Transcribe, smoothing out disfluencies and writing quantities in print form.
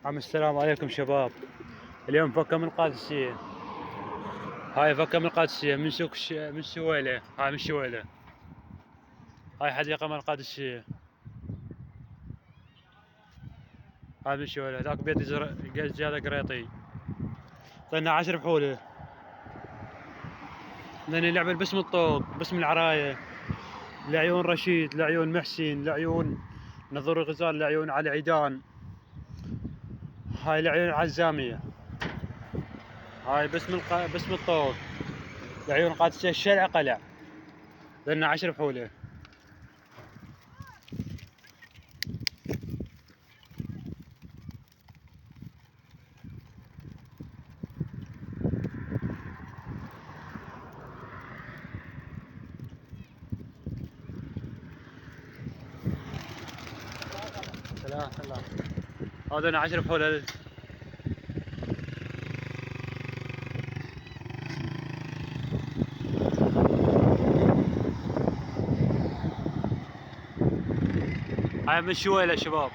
السلام عليكم شباب. اليوم فكة من القادسية. هاي فكة من القادسية من سوق من شويلة. هاي من شويلة. هاي حديقة من القادسية. هاي من شويلة. ذاك بيت زيادة قريطي. طلعنا 10 بحولة. لأن نعمل باسم الطوق، باسم العراية، لعيون رشيد، لعيون محسن، لعيون نظور الغزال، لعيون علي عيدان. هاي لعيون العزامية. هاي باسم الطوق، لعيون القادسية الشرع قلع. لأن 10 بحولة. سلام. هذا 10 بحولة. هاي من شويلة شباب.